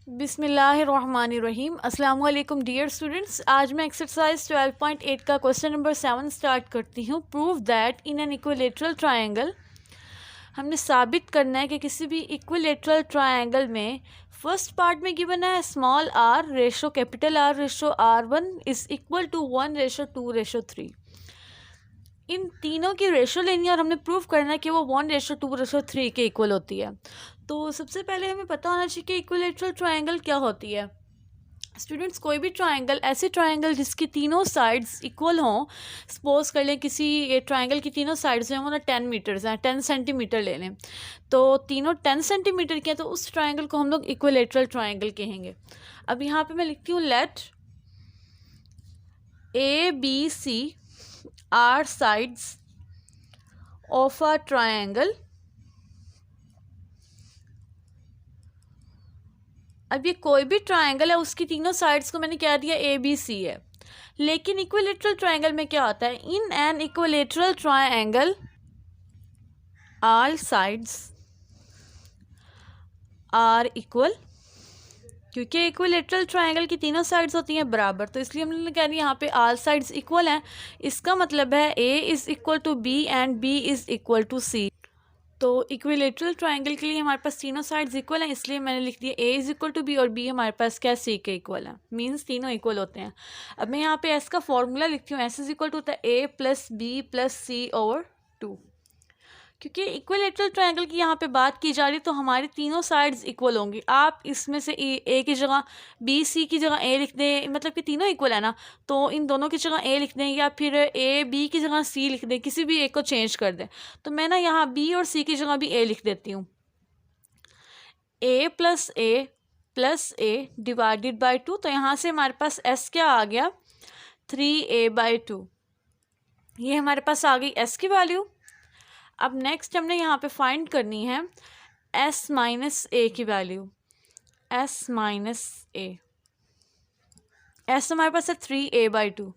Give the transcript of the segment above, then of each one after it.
बिस्मिल्लाहिर्रहमानिर्रहीम। अस्सलाम वालेकुम डियर स्टूडेंट्स। आज मैं एक्सरसाइज 12.8 का क्वेश्चन नंबर 7 स्टार्ट करती हूँ। Prove that in an equilateral triangle, हमने साबित करना है कि किसी भी इक्विलेटरल ट्रायंगल में फर्स्ट पार्ट में गिवन है small r ratio capital R ratio R1 is equal to 1:2:3। इन तीनों की रेशो लेनी है और हमने प्रूव करना है कि वो 1:2:3 के इक्वल होती है। तो सबसे पहले हमें पता होना चाहिए कि इक्विलेटरल ट्रायंगल क्या होती है। स्टूडेंट्स, कोई भी ट्रायंगल, ऐसी ट्रायंगल जिसकी तीनों साइड्स इक्वल हों, सपोज कर लें किसी ट्रायंगल की तीनों साइड्स जो हैं वो ना 10 मीटर्स हैं, 10 सेंटीमीटर ले लें, तो तीनों 10 सेंटीमीटर के हैं, तो उस ट्रायंगल को हम लोग इक्विलेटरल ट्रायंगल कहेंगे। अब यहाँ पे मैं लिखती हूँ let ABC are sides of a triangle. अब ये कोई भी ट्रायंगल है, उसकी तीनों साइड्स को मैंने क्या दिया, ABC है। लेकिन इक्विलेटरल ट्रायंगल में क्या होता है, in an equilateral triangle all sides are equal. क्योंकि इक्विलेटरल ट्रायंगल की तीनों साइड्स होती हैं बराबर, तो इसलिए हमने कह दिया यहाँ पे ऑल साइड्स इक्वल हैं। इसका मतलब है A is equal to B and B is equal to C। तो इक्विलेटरल ट्रायंगल के लिए हमारे पास तीनों साइड्स इक्वल हैं, इसलिए मैंने लिख दिया A is equal to B और B हमारे पास क्या, C के इक्वल है, मीन्स तीनों इक्वल होते हैं। अब मैं यहाँ पे S का फॉर्मूला लिखती हूँ। S इज़ इक्वल टू होता है A plus B plus C over 2। क्योंकि इक्विलेटरल ट्रायंगल की यहाँ पे बात की जा रही है, तो हमारी तीनों साइड्स इक्वल होंगी। आप इसमें से ए की जगह B, C की जगह A लिख दें, मतलब कि तीनों इक्वल है ना, तो इन दोनों की जगह A लिख दें, या फिर A B की जगह C लिख दें, किसी भी एक को चेंज कर दें। तो मैं ना यहाँ B और C की जगह भी A लिख देती हूँ। A plus A divided by 2, तो यहाँ से हमारे पास S क्या आ गया, 3A/2। ये हमारे पास आ गई S की वैल्यू। अब नेक्स्ट हमने यहाँ पे फाइंड करनी है S माइनस A की value. S minus A, S हमारे पास है 3A/2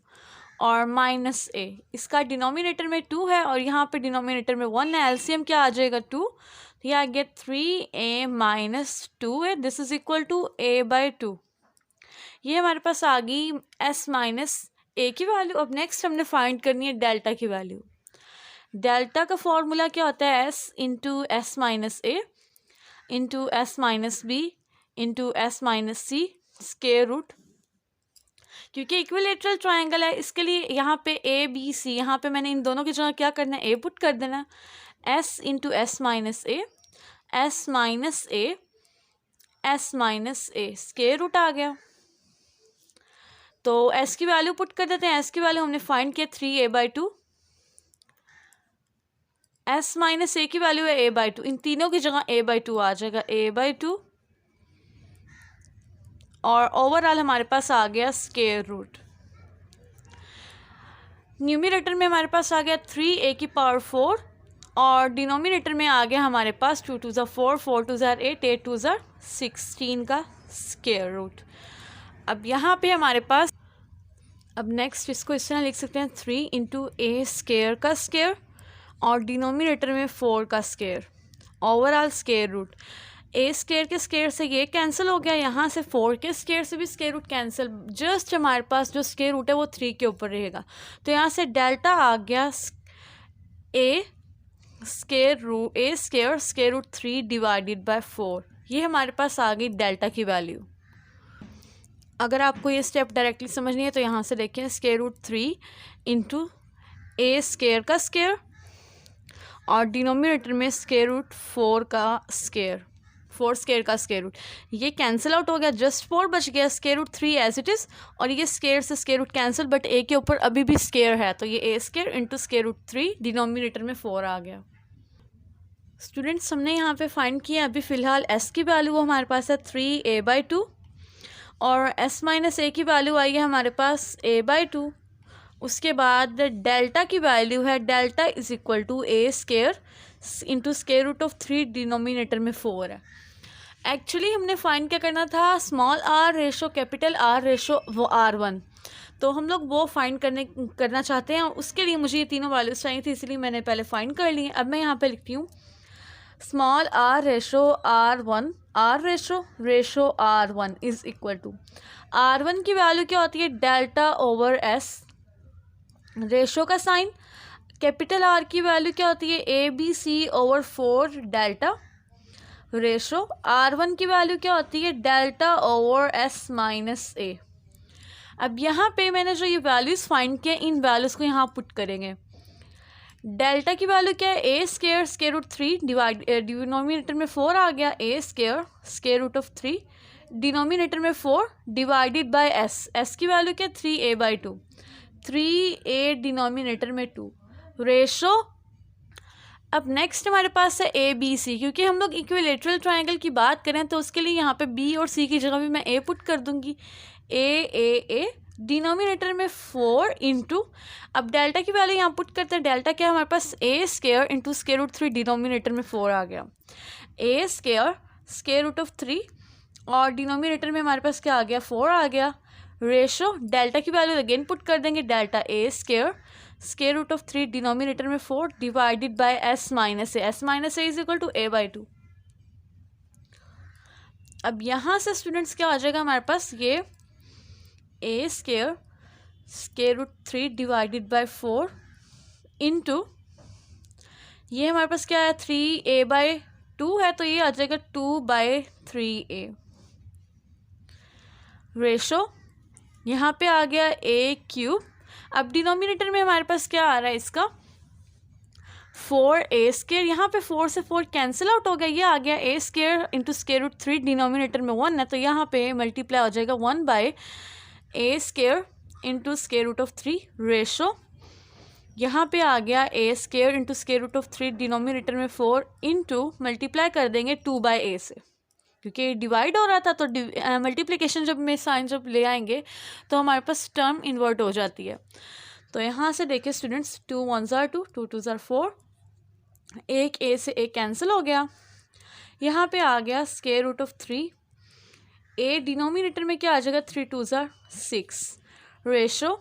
और माइनस A, इसका डिनोमिनेटर में 2 है और यहाँ पे डिनोमिनेटर में 1 है। एलसीएम क्या आ जाएगा, 2। तो यहाँ get 3A minus 2A, this is equal to A/2। ये हमारे पास आ गई S माइनस A की वैल्यू। अब नेक्स्ट हमने फाइंड करनी है डेल्टा की वैल्यू। डेल्टा का फॉर्मूला क्या होता है, S into S minus A into S minus B into S minus C square root. क्योंकि इक्विलेटरल ट्रायंगल है, इसके लिए यहाँ पे ABC, यहाँ पे मैंने इन दोनों की जगह क्या करना है, A पुट कर देना। S into S minus A, S minus A, S minus A square root आ गया। तो S की वैल्यू पुट कर देते हैं। S की वैल्यू हमने फाइंड किया 3A/2। S माइनस A की वैल्यू है A/2, इन तीनों की जगह A/2 आ जाएगा, A/2, और ओवरऑल हमारे पास आ गया स्क्वायर रूट। न्यूमरेटर में हमारे पास आ गया 3A की पावर 4 और डिनोमिनेटर में आ गया हमारे पास 2 2 4, 4 2 8, 8 2 16 का स्क्वायर रूट। अब यहाँ पे हमारे पास, अब नेक्स्ट इसको इस तरह लिख सकते हैं 3 इंटू A स्क्वायर का स्क्वायर और डिनोमिनेटर में 4 का square, overall square root. A square के स्क्वायर से ये कैंसिल हो गया, यहाँ से 4 के स्क्वायर से भी स्क्वायर रूट कैंसिल, जस्ट हमारे पास जो स्क्वायर रूट है वो 3 के ऊपर रहेगा। तो यहाँ से डेल्टा आ गया A square square root 3 divided by 4। ये हमारे पास आ गई डेल्टा की वैल्यू। अगर आपको ये स्टेप डायरेक्टली समझनी है तो यहाँ से देखें, square root 3 into A square का स्क्वायर और डिनोमिनेटर में स्क्वायर रूट 4 का स्क्वायर, 4 स्क्वायर का स्क्वायर रूट, ये कैंसिल आउट हो गया, जस्ट 4 बच गया। Square root 3 as it is, और ये स्क्वायर से square root cancel, but A के ऊपर अभी भी स्क्वायर है, तो ये A square into square root 3, denominator में 4 आ गया। स्टूडेंट्स, हमने यहाँ पे फाइंड किया अभी फ़िलहाल S की वैल्यू हमारे पास है 3A/2 और S माइनस A की वैल्यू आई है हमारे पास A/2। उसके बाद डेल्टा की वैल्यू है, delta is equal to A square into square root of 3, denominator में 4 है। एक्चुअली हमने फाइंड क्या करना था, small r ratio capital R ratio वो R1, तो हम लोग वो फाइंड करना चाहते हैं। उसके लिए मुझे ये तीनों वैल्यूज चाहिए थी, इसलिए मैंने पहले फाइंड कर ली। अब मैं यहाँ पे लिखती हूँ small r ratio r1 ratio r1 is equal to r1 की वैल्यू क्या होती है डेल्टा ओवर एस, रेशो का साइन, कैपिटल R की वैल्यू क्या होती है ABC over 4 delta, ratio R1 की वैल्यू क्या होती है delta over S minus A। अब यहाँ पे मैंने जो ये वैल्यूज़ फाइंड किया इन वैल्यूज़ को यहाँ पुट करेंगे। डेल्टा की वैल्यू क्या है ए स्केयर रूट 3 डिवाइड, डिनोमिनेटर में 4 आ गया, ए स्केयर रूट ऑफ 3 डिनोमिनेटर में 4 डिवाइडेड बाय एस की वैल्यू क्या है 3a/2, 3a डिनोमिनेटर में 2 रेशो। अब नेक्स्ट हमारे पास है ए बी सी, क्योंकि हम लोग इक्विलेटरल ट्रायंगल की बात करें तो उसके लिए यहाँ पे बी और सी की जगह भी मैं ए पुट कर दूंगी। ए डिनोमिनेटर में 4 इंटू, अब डेल्टा की वैल्यू यहाँ पुट करते हैं, डेल्टा क्या है हमारे पास A square into square root 3 denominator में 4 आ गया, ए स्केयर रूट ऑफ 3 और डिनोमिनेटर में हमारे पास क्या आ गया 4 आ गया, रेशो डेल्टा की वैल्यू अगेन पुट कर देंगे, delta A square root of 3 denominator में 4 divided by S minus A is equal to a/2। अब यहाँ से स्टूडेंट्स क्या आ जाएगा हमारे पास, ये A square root 3 divided by 4 into ये हमारे पास क्या है 3a/2 है तो ये आ जाएगा 2/3a, रेशो यहाँ पे आ गया a³। अब डिनोमिनेटर में हमारे पास क्या आ रहा है इसका 4a स्केयर, यहाँ पे 4 से 4 कैंसिल आउट हो गया, ये आ गया a square into square root 3 denominator में 1 है तो यहाँ पे मल्टीप्लाई हो जाएगा 1/a square into square root of 3, ratio यहाँ पे आ गया a square into square root of 3 denominator में 4 इंटू मल्टीप्लाई कर देंगे 2/a से, क्योंकि डिवाइड हो रहा था तो मल्टीप्लिकेशन जब में साइन जब ले आएंगे तो हमारे पास टर्म इन्वर्ट हो जाती है। तो यहाँ से देखिए students 2 1s are 2, 2 2s are 4, एक ए से एक कैंसिल हो गया, यहाँ पे आ गया square root of 3, A denominator में क्या आ जाएगा 3 2s are 6, रेशो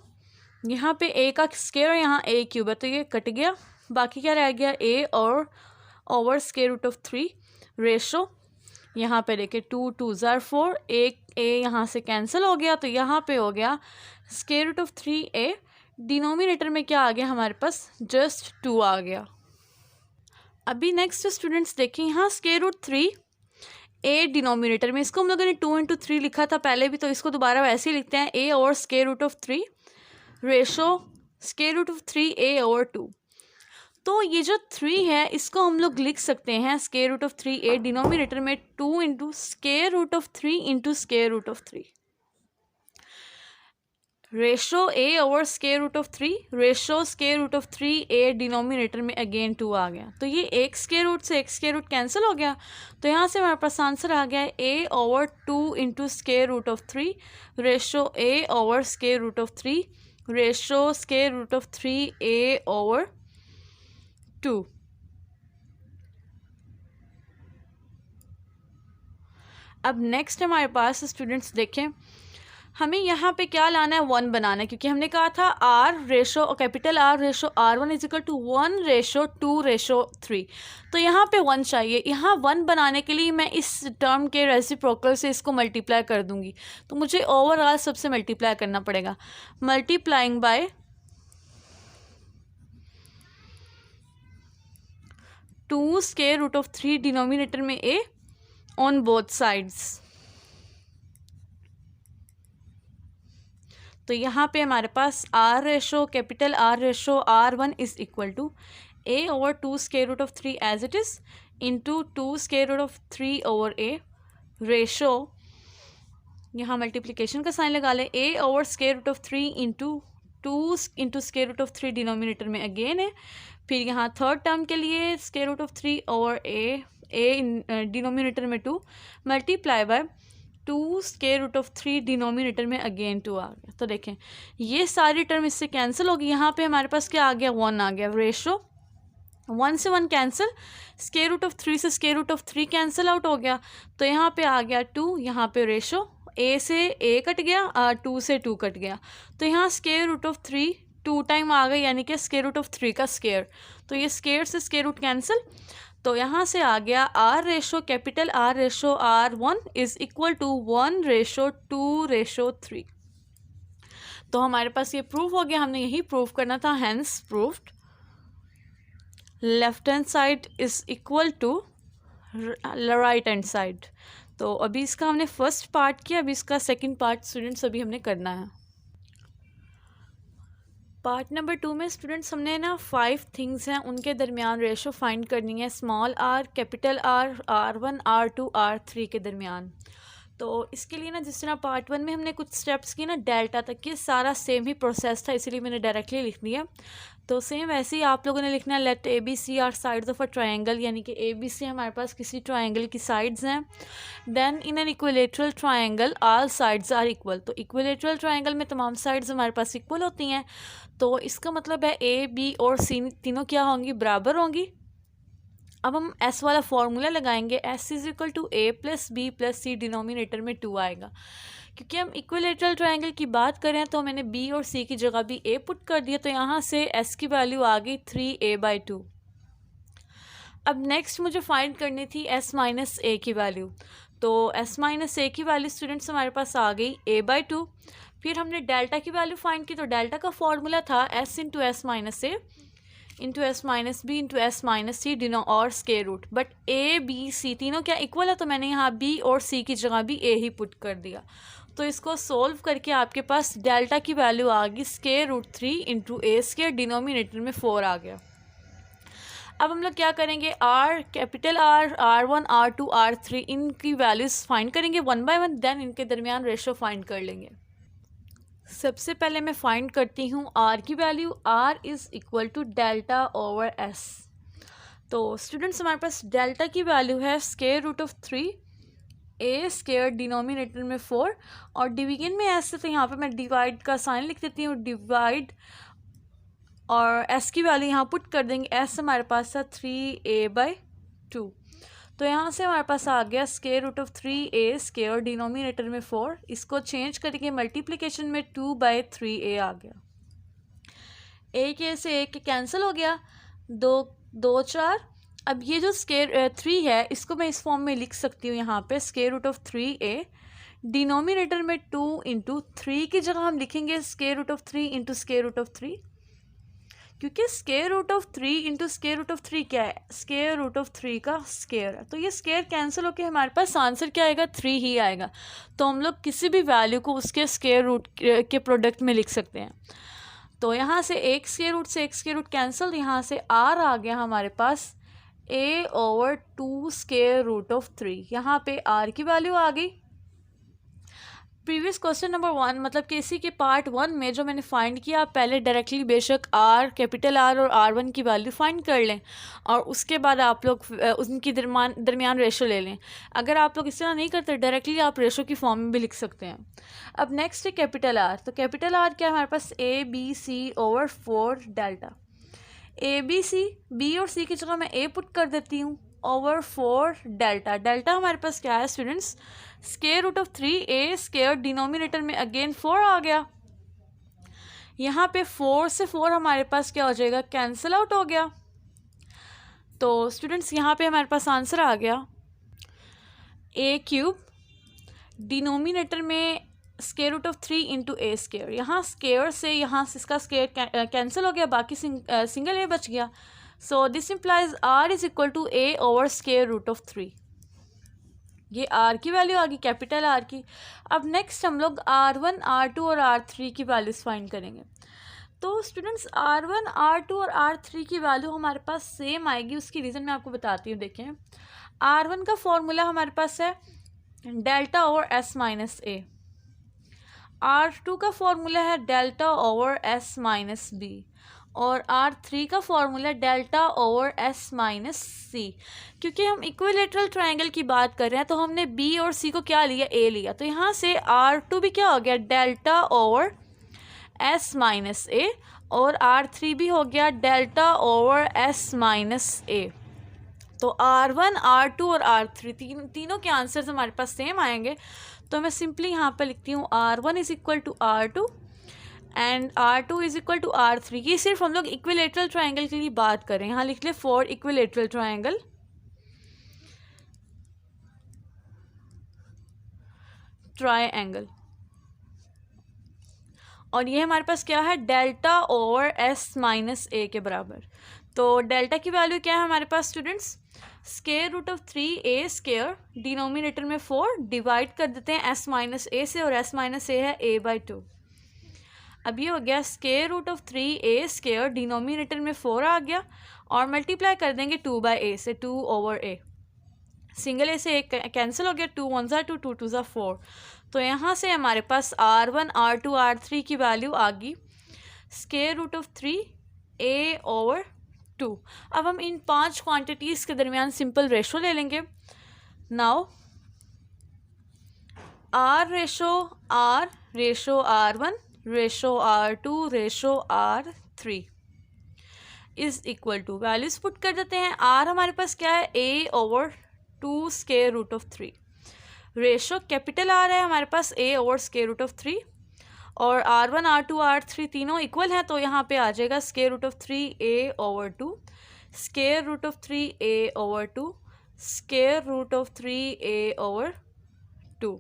यहाँ पे ए का स्केयर और यहाँ a³ है तो ये कट गया, बाकी क्या रह गया ए और over square root of 3, ratio यहाँ पे देखिए 2 2s are 4, एक ए यहाँ से कैंसिल हो गया तो यहाँ पे हो गया square root of 3a, denominator में क्या आ गया हमारे पास जस्ट 2 आ गया। अभी नेक्स्ट स्टूडेंट्स देखें यहाँ स्केयर रूट 3 ए डिनोमिनेटर में, इसको हम लोगों ने 2 इंटू 3 लिखा था पहले भी तो इसको दोबारा वैसे ही लिखते हैं ए और square root of 3 ratio square root of 3a over 2। तो ये जो 3 है इसको हम लोग लिख सकते हैं square root of 3a denominator में 2 into square root of 3 into square root of 3, ratio a over square root of 3 ratio square root of 3a denominator में अगेन 2 आ गया, तो ये एक स्केयर रूट से एक स्केयर रूट कैंसिल हो गया तो यहाँ से हमारे पास आंसर आ गया a over 2 into square root of 3 ratio a over square root of 3 ratio square root of 3a over 2। अब नेक्स्ट हमारे पास स्टूडेंट्स देखें हमें यहाँ पे क्या लाना है 1 बनाना है, क्योंकि हमने कहा था r ratio capital R ratio r1 is equal to 1 ratio 2 ratio 3, तो यहाँ पे 1 चाहिए। यहाँ 1 बनाने के लिए मैं इस टर्म के रेसिप्रोकल से इसको मल्टीप्लाई कर दूंगी तो मुझे ओवरऑल सबसे मल्टीप्लाई करना पड़ेगा, multiplying by 2 square root of 3 denominator में a ऑन बोथ साइड्स। तो यहाँ पे हमारे पास r ratio capital R ratio r1 is equal to a over 2 square root of 3 as it is into 2 square root of 3 over a ratio यहाँ multiplication का sign लगा लें a over square root of 3 into 2 into square root of 3 denominator में again है, फिर यहाँ third term के लिए square root of 3 over a denominator में 2 multiply by 2 square root of 3 denominator में अगेन 2 आ गया। तो देखें ये सारी टर्म इससे कैंसिल होगी, यहाँ पे हमारे पास क्या आ गया 1 आ गया, रेशो 1 से 1 कैंसिल, स्केयर रूट ऑफ 3 से square root of 3 cancel out हो गया तो यहाँ पे आ गया 2, यहाँ पे रेशो a से a कट गया 2 से 2 कट गया तो यहाँ स्केयर रूट ऑफ 3 2 टाइम आ गई, यानी कि स्केयर रूट ऑफ 3 का स्केयर, तो ये स्केयर से स्केयर रूट कैंसिल तो यहाँ से आ गया R ratio capital R ratio R1 is equal to 1:2:3। तो हमारे पास ये प्रूफ हो गया, हमने यही प्रूफ करना था, hence proved left hand side is equal to right hand side. तो अभी इसका हमने फर्स्ट पार्ट किया, अभी इसका सेकंड पार्ट स्टूडेंट्स अभी हमने करना है। पार्ट नंबर 2 में स्टूडेंट्स हमने ना 5 थिंग्स हैं उनके दरमियान रेशो फाइंड करनी है, small are, capital R, R1, R2, R3 के दरमियान। तो इसके लिए ना जिस तरह पार्ट 1 में हमने कुछ स्टेप्स किए ना डेल्टा तक के, सारा सेम ही प्रोसेस था, इसीलिए मैंने डायरेक्टली लिख दिया। तो सेम वैसे ही आप लोगों ने लिखना है, let ABC are sides of a triangle, यानी कि ABC हमारे पास किसी ट्रायंगल की साइड्स हैं। Then in an equilateral triangle all sides are equal. तो इक्विलेटरल ट्रायंगल में तमाम साइड्स हमारे पास इक्वल होती हैं, तो इसका मतलब है A, B और C तीनों क्या होंगी, बराबर होंगी। अब हम S वाला फॉर्मूला लगाएंगे, S is equal to A plus B plus C, denominator में 2 आएगा। क्योंकि हम इक्विलेटरल ट्रायंगल की बात करें तो मैंने B और C की जगह भी A पुट कर दिया, तो यहाँ से S की वैल्यू आ गई 3A/2। अब नेक्स्ट मुझे फाइंड करनी थी S माइनस A की वैल्यू। तो S माइनस A की वैल्यू स्टूडेंट्स हमारे पास आ गई A/2। फिर हमने डेल्टा की वैल्यू फाइंड की, तो डेल्टा का फॉर्मूला था S into S minus A into S minus B into S minus C डिनो और square root. But A, B, C तीनों क्या इक्वल है, तो मैंने यहाँ B और C की जगह भी A ही पुट कर दिया। तो इसको सोल्व करके आपके पास डेल्टा की वैल्यू आ गई √3 इंटू A स्केयर, डिनोमिनेटर में 4 आ गया। अब हम लोग क्या करेंगे, R, capital R, R1, R2, R3 इनकी वैल्यूज़ फाइंड करेंगे 1 बाय 1, देन इनके दरमियान रेशो फाइंड कर लेंगे। सबसे पहले मैं फाइंड करती हूँ R की value, R is equal to delta over S। तो स्टूडेंट्स हमारे पास डेल्टा की वैल्यू है √3 A स्केयर, डिनोमिनेटर में 4 और डिवीजन में S है, तो यहाँ पे मैं डिवाइड का साइन लिख देती हूँ, डिवाइड और S की वैल्यू यहाँ पुट कर देंगे। S हमारे पास है 3A/2, तो यहाँ से हमारे पास आ गया √3A स्केयर, डिनोमिनेटर में 4, इसको चेंज करके मल्टीप्लिकेशन में 2/3A आ गया। A के से A के कैंसिल हो गया, 2 4। अब ये जो स्केयर 3 है इसको मैं इस फॉर्म में लिख सकती हूँ, यहाँ पे √3A, डिनोमिनेटर में 2 इंटू 3 की जगह हम लिखेंगे √3 इंटू √3, क्योंकि √3 इंटू √3 क्या है, √3 का स्केयर है, तो ये स्केयर कैंसिल होकर हमारे पास आंसर क्या आएगा, 3 ही आएगा। तो हम लोग किसी भी वैल्यू को उसके स्केयर रूट के प्रोडक्ट में लिख सकते हैं। तो यहाँ से एक स्केयर रूट से एक स्केयर रूट कैंसिल, यहाँ से R आ गया हमारे पास A/2 √3। यहाँ पे R की वैल्यू आ गई। प्रीवियस क्वेश्चन नंबर 1 मतलब कि इसी के पार्ट 1 में जो मैंने फाइंड किया, आप पहले डायरेक्टली बेशक R, कैपिटल R और R1 की वैल्यू फाइंड कर लें और उसके बाद आप लोग उनकी दरमियान रेशो ले लें। अगर आप लोग इस तरह नहीं करते, डायरेक्टली आप रेशो की फॉर्म में भी लिख सकते हैं। अब नेक्स्ट है कैपिटल R। तो कैपिटल R क्या है हमारे पास, ABC/4 डेल्टा। ABC, B और C की जगह मैं A पुट कर देती हूँ ओवर 4 डेल्टा। डेल्टा हमारे पास क्या है स्टूडेंट्स, √3A स्केयर, डिनोमिनेटर में अगेन 4 आ गया। यहाँ पे 4 से 4 हमारे पास क्या हो जाएगा, कैंसिल आउट हो गया। तो स्टूडेंट्स यहाँ पे हमारे पास आंसर आ गया A3, डिनोमिनेटर में √3 इंटू A स्केयर। यहाँ स्केयर से यहाँ से इसका स्केयर कैंसिल हो गया, बाकी सिंगल A बच गया। So this implies R is equal to A over √3। ये R की वैल्यू आ गई, कैपिटल R की। अब नेक्स्ट हम लोग R1, R2 और R3 की वैल्यूज़ फाइंड करेंगे। तो स्टूडेंट्स R1, R2 और R3 की वैल्यू हमारे पास सेम आएगी, उसकी रीज़न मैं आपको बताती हूँ। देखें, R1 का फॉर्मूला हमारे पास है delta over S minus A। R2 का फॉर्मूला है delta over S minus B और R3 का formula delta over S minus C। क्योंकि हम इक्विलेटरल ट्रायंगल की बात कर रहे हैं तो हमने B और C को क्या लिया, A लिया, तो यहाँ से R2 भी क्या हो गया, delta over S minus A और R3 भी हो गया delta over S minus A। तो R1, R2 और R3 तीनों के आंसर्स हमारे पास सेम आएंगे। तो मैं सिंपली यहाँ पर लिखती हूँ R1 is equal to R2 and R2 is equal to R3। ये सिर्फ हम लोग इक्विलेटरल ट्रायंगल के लिए बात करें, यहाँ लिख ले फॉर इक्विलेटरल ट्रायंगल। ट्राइंगल। और ये हमारे पास क्या है, delta over S minus A के बराबर। तो डेल्टा की वैल्यू क्या है हमारे पास students, square root of 3a square, denominator में 4, डिवाइड कर देते हैं s माइनस ए से, और s माइनस ए है a/2। अब ये हो गया square root of 3a square, denominator में 4 आ गया, और मल्टीप्लाई कर देंगे 2/a से, 2/a। सिंगल ए से एक कैंसिल हो गया, 2 1 ज़ा 2, 2 2 ज़ा 4। तो यहाँ से हमारे पास R1 R2 R3 की वैल्यू आ गई स्क्वायर रूट ऑफ 3a/2। अब हम इन 5 क्वांटिटीज़ के दरमियान सिंपल रेशो ले लेंगे। Now R ratio R, ratio R1, ratio R2, ratio R3 is equal to, values put कर देते हैं। R हमारे पास क्या है, a/2 square root of 3। Ratio capital R है हमारे पास, a/ स्क्वायर रूट ऑफ 3, और R1 R2 R3 तीनों इक्वल हैं, तो यहाँ पे आ जाएगा square root of 3a/2 square root of 3a/2 square root of 3a/2।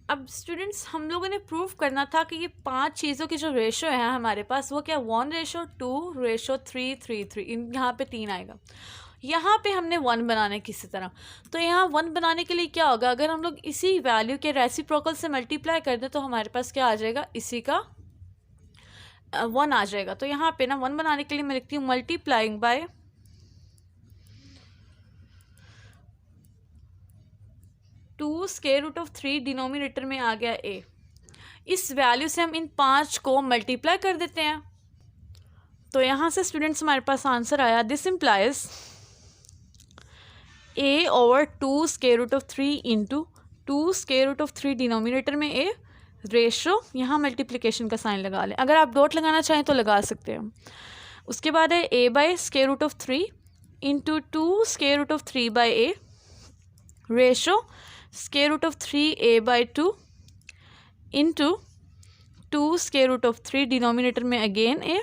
अब स्टूडेंट्स हम लोगों ने प्रूव करना था कि ये 5 चीज़ों की जो रेशो है हमारे पास वो क्या, 1:2:3:3 यहाँ पे 3 आएगा। यहाँ पे हमने 1 बनाना है किसी तरह, तो यहाँ 1 बनाने के लिए क्या होगा, अगर हम लोग इसी वैल्यू के रेसिप्रोकल से मल्टीप्लाई कर दें तो हमारे पास क्या आ जाएगा, इसी का 1 आ जाएगा। तो यहाँ पे ना 1 बनाने के लिए मैं लिखती हूँ multiplying by 2 square root of 3, denominator में आ गया a। इस वैल्यू से हम इन 5 को मल्टीप्लाई कर देते हैं, तो यहाँ से स्टूडेंट्स हमारे पास आंसर आया, this implies a/2 square root of 3 into 2 square root of 3, denominator में a, रेशो, यहाँ मल्टीप्लिकेशन का साइन लगा लें, अगर आप डॉट लगाना चाहें तो लगा सकते हैं। उसके बाद है a/ square root of 3 into 2 square root of 3/a, ratio square root of 3a/2 into 2 square root of 3, denominator में again a,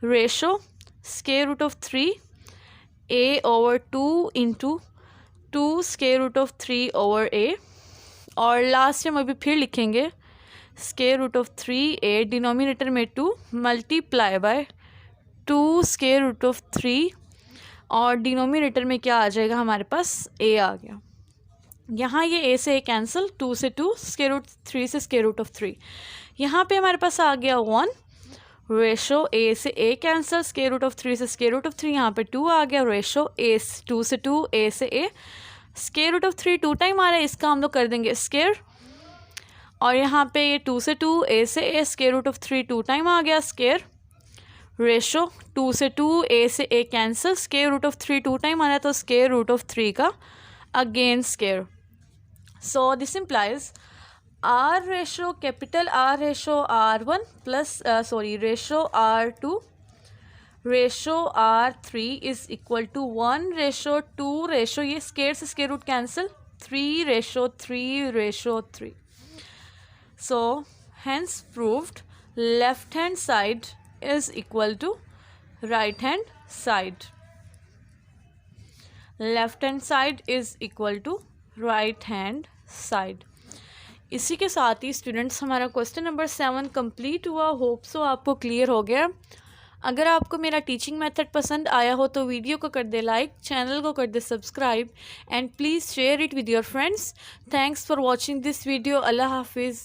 ratio square root of 3a/2 into 2 square root of 3/a, और last में अभी फिर लिखेंगे square root of 3a, denominator में 2, multiply by 2 square root of 3, और denominator में क्या आ जाएगा हमारे पास, a आ गया। यहाँ ये a से a कैंसिल, 2 से 2, स्क्वायर रूट 3 से स्क्वायर रूट ऑफ 3, यहाँ पे हमारे पास आ गया 1, रेशो a से a cancel, square root of 3 से स्क्वायर रूट ऑफ 3, यहाँ पे 2 आ गया, रेशो a 2 से 2, a से a, square root of 3 2 time आ रहा है, इसका हम लोग कर देंगे स्क्वायर, और यहाँ पे ये 2 से 2, a से a, square root of 3 2 time आ गया, स्क्वायर, रेशो 2 से 2, a से a cancel, square root of 3 2 time आ रहा है, तो स्क्वायर रूट ऑफ 3 का again square. So this implies R ratio capital R ratio R1 plus ratio R2 ratio R3 is equal to 1:2 ratio, ये square से square root cancel, 3:3:3। So hence proved left hand side is equal to right hand side. Left hand side is equal to right hand side. इसी के साथ ही students हमारा question number 7 complete हुआ। Hope so आपको clear हो गया। अगर आपको मेरा टीचिंग मेथड पसंद आया हो तो वीडियो को कर दे लाइक, चैनल को कर दे subscribe, and please share it with your friends. Thanks for watching this video. अल्लाह हाफिज़।